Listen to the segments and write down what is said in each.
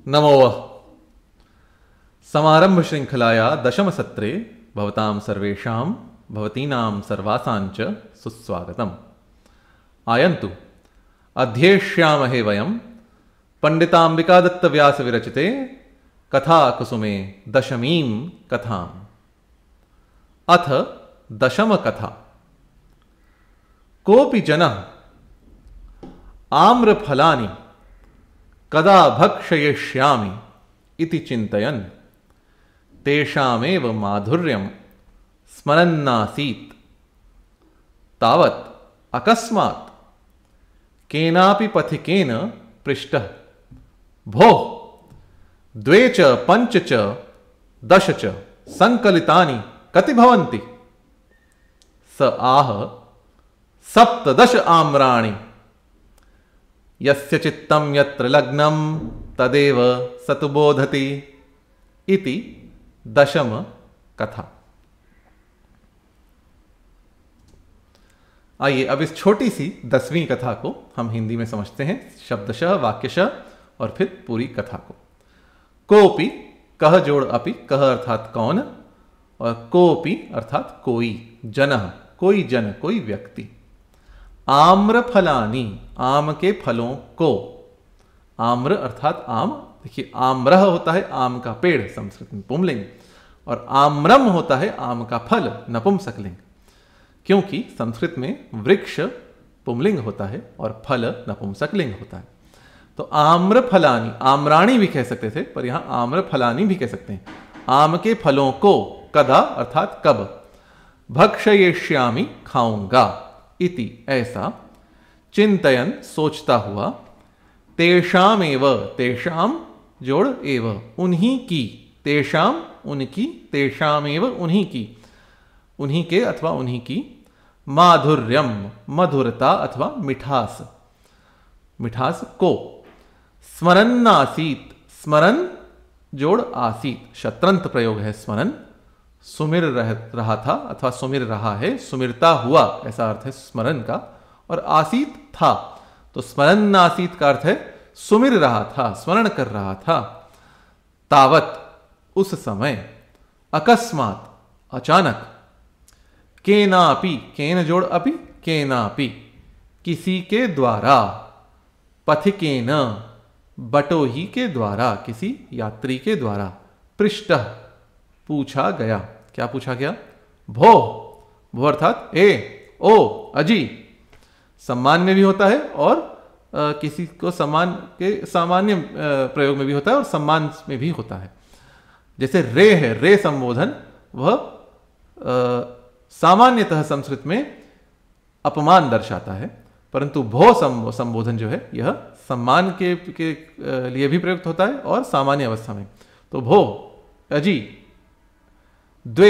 नमो वः। समारंभ श्रृंखलाया दशम सत्रे भवतां सर्वेषां भवतीनां सर्वासाञ्च सुस्वागतम्। आयन्तु अध्येष्यामहे वयं पंडिताम्बिकादत्तव्यासविरचिते कथाकुसुमे दशमीं कथाम्। अथ दशमकथा। कोऽपि जनः आम्रफलानि कदा भक्षयिष्यामि इति चिन्तयन् तेषामेव माधुर्यं स्मरन्नासीत्। तावत् अकस्मात् केनापि पथिकेन पृष्टः, भोः, 2 च 5 च 10 च संकलितानि कति भवन्ति? स आह 17 आम्राणि। यस्य चित्तं यत्र लग्नं तदेव स तु बोधति इति दशम कथा। आइए अब इस छोटी सी 10वीं कथा को हम हिंदी में समझते हैं, शब्दशः, वाक्यशः और फिर पूरी कथा को। कोपि, कह जोड़ अपि, कह अर्थात कौन और कोपि अर्थात कोई, जनः कोई जन, कोई व्यक्ति। आम्रफलानि, आम के फलों को। आम्र अर्थात आम, देखिए आम्रह होता है आम का पेड़ संस्कृत में पुंलिंग, और आम्रम होता है आम का फल नपुंसकलिंग, क्योंकि संस्कृत में वृक्ष पुंलिंग होता है और फल नपुंसकलिंग होता है। तो आम्रफलानि, आम्राणी भी कह सकते थे पर यहां आम्रफलानि भी कह सकते हैं। आम के फलों को, कदा अर्थात कब, भक्षयिष्यामि खाऊंगा, इति ऐसा, चिंतयन सोचता हुआ, तेषाम एव, तेषाम जोड़ एव, उन्हीं की, तेषाम उनकी, तेषाम एव उन्हीं की, उन्हीं के अथवा उन्हीं की, माधुर्यम मधुरता अथवा मिठास, मिठास को, स्मरन्नासीत, स्मरन जोड़ आसीत, शत्रंत प्रयोग है स्मरन, सुमिर रहा था अथवा सुमिर रहा है, सुमिरता हुआ ऐसा अर्थ है स्मरण का, और आसीत था, तो स्मरण आसीत का अर्थ है सुमिर रहा था, स्मरण कर रहा था। तावत उस समय, अकस्मात अचानक, केनापि, केन जोड़ अपि, केनापि किसी के द्वारा, पथिकेन बटोही के द्वारा, किसी यात्री के द्वारा, पृष्टः पूछा गया। क्या पूछा गया? भो, भो अर्थात ए, ओ, अजी, सम्मान में भी होता है और किसी को सम्मान के सामान्य प्रयोग में भी होता है और सम्मान में भी होता है। जैसे रे है, रे संबोधन, वह सामान्यतः संस्कृत में अपमान दर्शाता है, परंतु भो संबोधन जो है यह सम्मान के लिए भी प्रयुक्त होता है और सामान्य अवस्था में। तो भो, अजी, 2,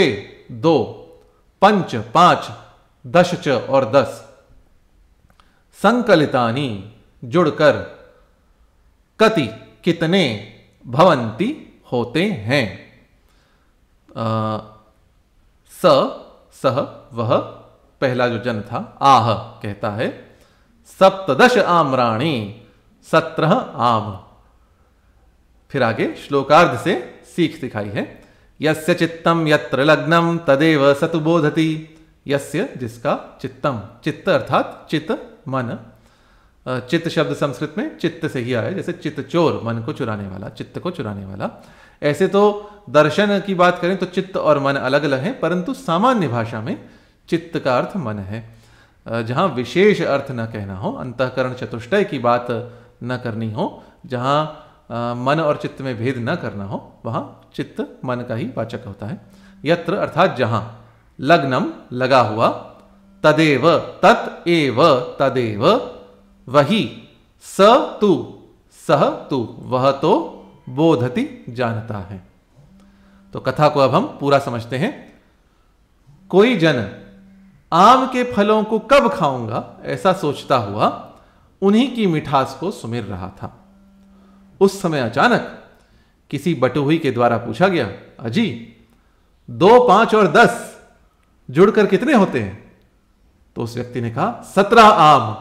2, 5, 5, 10 च और 10, संकलितानि जुड़कर, कति कितने, भवंती होते हैं, सह वह पहला जो जन था, आह कहता है, 17 आम्राणि, 17 आम। फिर आगे श्लोकार्ध से सीख दिखाई है, यस्य चित्तम यत्र लग्नम तदेव सतु बोधति। यस्य जिसका, चित्तम, चित्त अर्थात चित्त, मन। चित्त शब्द संस्कृत में चित्त से ही आया, जैसे चित्त चोर, मन को चुराने वाला, चित्त को चुराने वाला। ऐसे तो दर्शन की बात करें तो चित्त और मन अलग अलग हैं, परंतु सामान्य भाषा में चित्त का अर्थ मन है। जहां विशेष अर्थ न कहना हो, अंतःकरण चतुष्टय की बात न करनी हो, जहां मन और चित्त में भेद न करना हो, वहां चित्त मन का ही वाचक होता है। यत्र अर्थात जहां, लग्नम लगा हुआ, तदेव तत् एव तदेव, वही, स तु सह तु वह तो, बोधति जानता है। तो कथा को अब हम पूरा समझते हैं। कोई जन आम के फलों को कब खाऊंगा ऐसा सोचता हुआ उन्हीं की मिठास को सुमिर रहा था। उस समय अचानक किसी बटोही के द्वारा पूछा गया, अजी 2, 5 और 10 जुड़कर कितने होते हैं? तो उस व्यक्ति ने कहा 17 आम।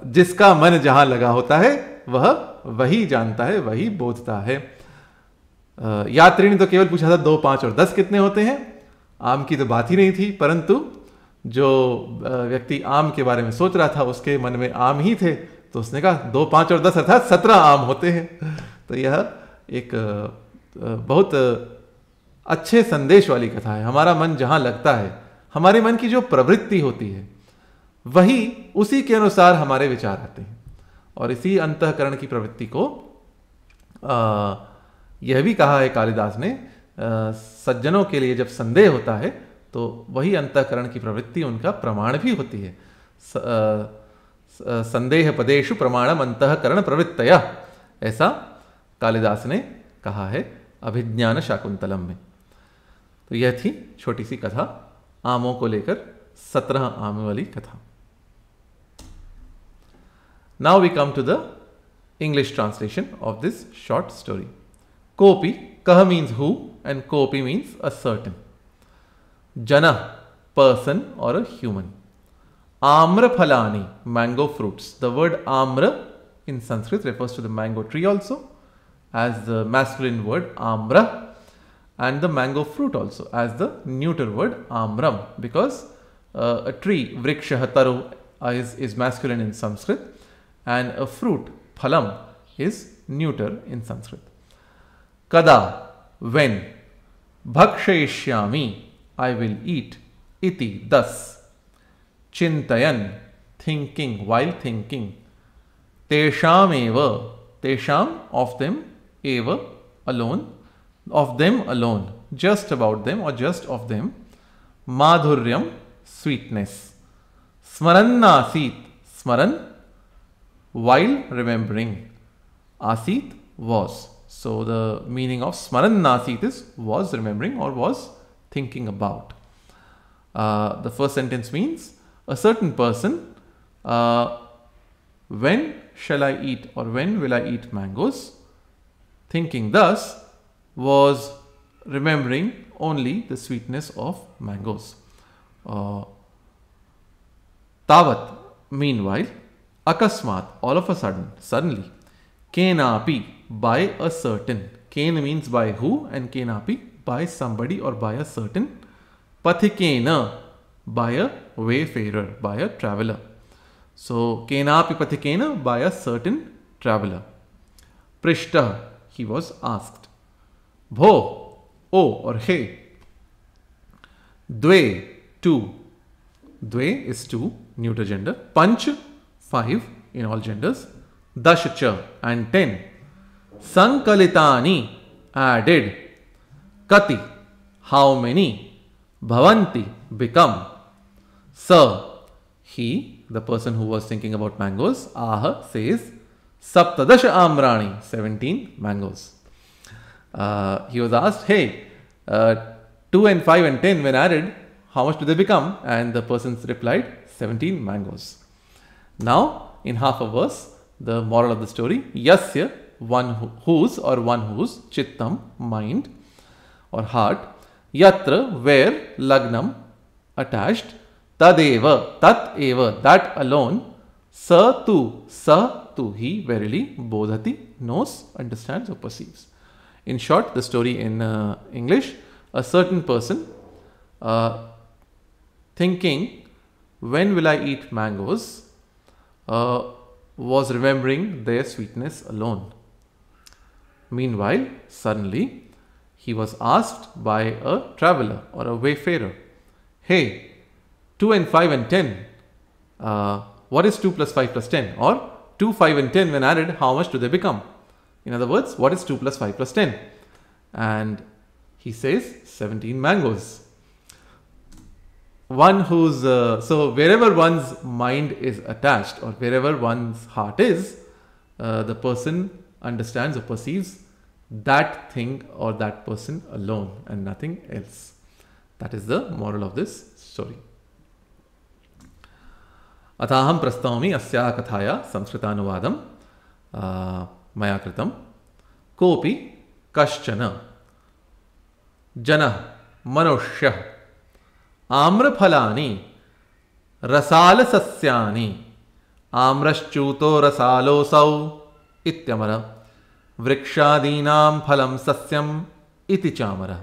जिसका मन जहां लगा होता है वह वही जानता है, वही बोधता है। यात्री ने तो केवल पूछा था 2, 5 और 10 कितने होते हैं, आम की तो बात ही नहीं थी, परंतु जो व्यक्ति आम के बारे में सोच रहा था उसके मन में आम ही थे, तो उसने कहा 2, 5 और 10 अर्थात 17 आम होते हैं। तो यह एक बहुत अच्छे संदेश वाली कथा है। हमारा मन जहां लगता है, हमारे मन की जो प्रवृत्ति होती है, वही उसी के अनुसार हमारे विचार आते हैं। और इसी अंतःकरण की प्रवृत्ति को यह भी कहा है कालिदास ने, सज्जनों के लिए जब संदेह होता है तो वही अंतःकरण की प्रवृत्ति उनका प्रमाण भी होती है। संदेह पदेषु प्रमाणम अंतःकरण प्रवृत्तया, ऐसा कालिदास ने कहा है अभिज्ञान शाकुंतलम में। तो यह थी छोटी सी कथा, आमों को लेकर 17 आम वाली कथा। Now we come to the English translation of this short story. Kopi, kah means who and kopi means a certain. Jana, person or a human. Amra phalani, mango fruits. The word amra in Sanskrit refers to the mango tree also, as the masculine word amra, and the mango fruit also as the neuter word amram, because a tree, vriksha, taru is masculine in Sanskrit, and a fruit, phalam, is neuter in Sanskrit. Kada, when. Bhakshayishyami, I will eat. Iti, thus. Chintayan, thinking, while thinking. Tesham eva, tesham, of them, eva, alone, of them alone, just about them or just of them. Madhuryam, sweetness. Smarannasit, smaran, while remembering. Asit, was. So the meaning of smarannasit is was remembering or was thinking about. The first sentence means a certain person, when shall I eat or when will I eat mangoes, thinking thus, was remembering only the sweetness of mangoes. Tavat, meanwhile. Akasmat, all of a sudden, suddenly. Kenapi, by a certain. Ken means by who, and kenapi, by somebody or by a certain. Pathikena, by a wayfarer, by a traveler. So, kenapi pathikena, by a certain traveler. Prishta, he was asked. Bho, oh or hey. Dve, two. Dve is two, neuter gender. Panch, 5 in all genders. Dashacha, and 10. Sankalitani, added. Kati, how many. Bhavanti, become. Sa, he, the person who was thinking about mangoes, aha, says, Saptadasha amrani, 17 mangoes. He was asked, hey, 2 and 5 and 10 when added, how much do they become? And the person replied, 17 mangoes. Now, in half a verse, the moral of the story, yasya, one whose or one whose, chittam, mind or heart, yatra, where, lagnam, attached, tadeva, tat eva, that alone, sa tu, he, verily, bodhati, knows, understands or perceives. In short, the story in English, a certain person thinking, when will I eat mangoes, was remembering their sweetness alone. Meanwhile, suddenly, he was asked by a traveler or a wayfarer, hey, 2 and 5 and 10, what is 2 plus 5 plus 10? Or 2, 5 and 10 when added, how much do they become? In other words, what is 2 plus 5 plus 10? And he says 17 mangoes. One who's, so wherever one's mind is attached or wherever one's heart is, the person understands or perceives that thing or that person alone and nothing else. That is the moral of this story. अथाहं प्रस्तौमि अस्याः कथायाः संस्कृतानुवादं मया कृतं. कोऽपि कश्चन जनः मनुष्यः आम्रफलानि रसालसस्यानि आम्रश्चूतो रसालोऽसौ इत्यमरः। वृक्षादीनां फलं सस्यम् इति चामरः।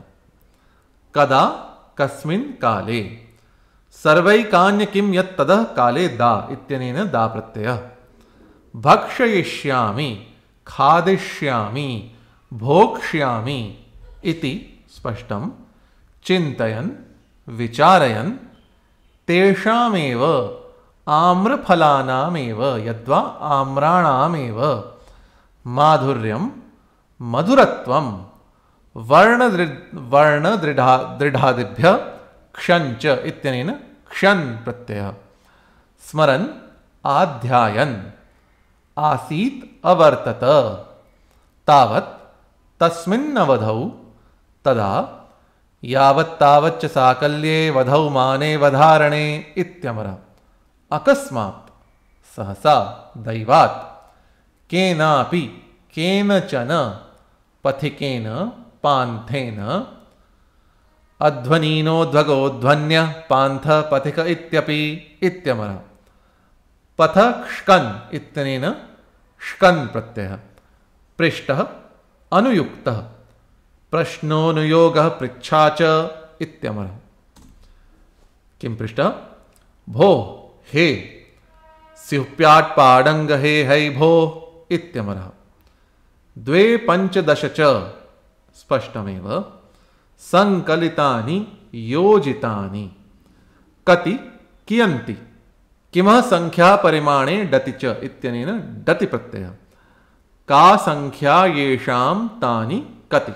कदा कस्मिन् काले। सर्वैकान्य किं यत् ततः काले दा इत्यनेन दा प्रत्ययः। भक्षयिष्यामि, खादिष्यामि, भोक्ष्यामि इति स्पष्टं। चिन्तयन्, विचारयन्, तेषामेव आम्रफलानामेव यद्वा आम्राणामेव माधुर्यं मधुरत्वं वर्णदृढादिभ्यः क्षञ्च इत्यनेन क्षन् प्रत्ययः। स्मरन्, आध्यायन्, आसीत् अवर्तत, तावत् तस्मिन्नवधौ, तदा यावत्तावच्च साकल्ये वधौ माने वधारणे इत्यमरः। अकस्मात्, सहसा, दैवात्, केनापि, केनचन, पथिकेन, पान्थेन, अध्वनीनोध्वगोध्वन्य, पान्थ, पथिक इत्यपि इत्यमरः। पथ ष्कन् इत्यनेन ष्कन् प्रत्ययः। पृष्टः, अनुयुक्तः, प्रश्नोनुयोगः, पृच्छा च इत्यमरः। किं पृष्टः? भो, हे, स्युप्याट्पाडङ्ग हे है भो इत्यमरः। द्वे पञ्चदश च स्पष्टमेव। संकलितानि, योजितानि। कति, कियन्ति। किमः संख्या परिमाणे डति च इत्यनेन डति प्रत्ययः। का संख्या येषां तानि कति।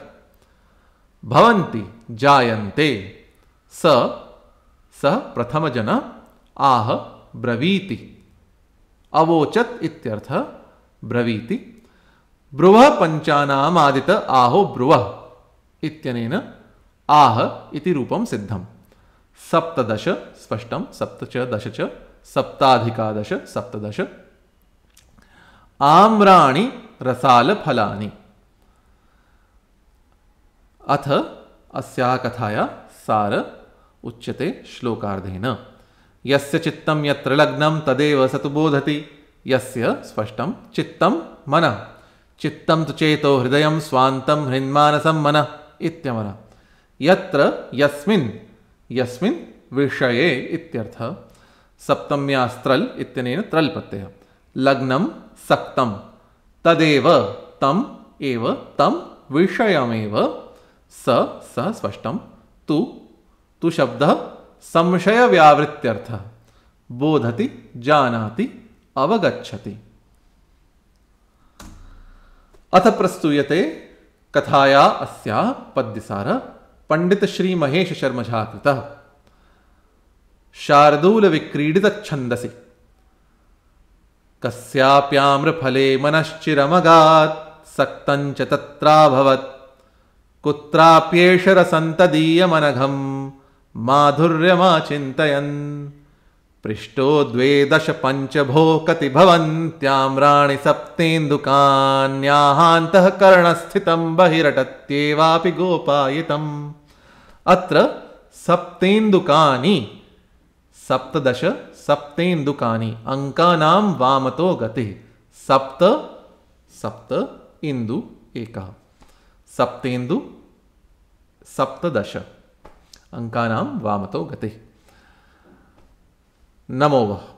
भवन्ति, जायन्ते। स प्रथमजन आह ब्रवीति। अवोचत् इत्यर्थः ब्रवीति। ब्रुवः पञ्चानाम् आदित आहो ब्रुवः इत्यनेन आह इति रूपं सिद्धम्। सप्तदश स्पष्टं। सप्त च दश च सप्ताधिकादश सप्तदश। आम्राणि रसालफलानि। अथ अस्याः कथायाः सार उच्यते श्लोकार्धेन। यस्य चित्तं यत्र लग्नं तदेव स तु बोधति। यस्य स्पष्टं चित्तं मनः। चित्तं तु चेतो हृदयं स्वान्तं हृन्मानसं मनः इत्यमरः। यत्र यस्मिन्, यस्मिन् विषये इत्यर्थः। सप्तम्या स्त्रल् इत्यनेन त्रल् प्रत्ययः। लग्नं सक्तं। तदेव, तम् एव, तं विषयमेव। स स्पष्टं। तु शब्दः संशयव्यावृत्त्यर्थः। बोधति, जानाति, अवगच्छति। अथ प्रस्तूयते कथाया अस्याः पद्यसारः पंडित श्री महेश शर्म झा कृतः। शार्दूल विक्रीडित छन्दसि कस्याप्याम्रफले मनश्चिरमगात् सक्तञ्च तत्राभवत्। कुत्राप्येष रसन्तदीयमनघं माधुर्यमाचिन्तयन्। पृष्टो द्वे दश पञ्च भो कति भवन्त्याम्राणि सप्तेन्दुकान्याहान्तः कर्णस्थितं बहिरटत्येवापि गोपायितम्। अत्र सप्तेन्दुकानि, सप्तदश सप्तेन्दुकानि, अंकानां वामतो गतिः। सप्त सप्त इंदु एकः। सप्तेन्दु सप्तदश अंकानां वामतो गतिः। नमो वः।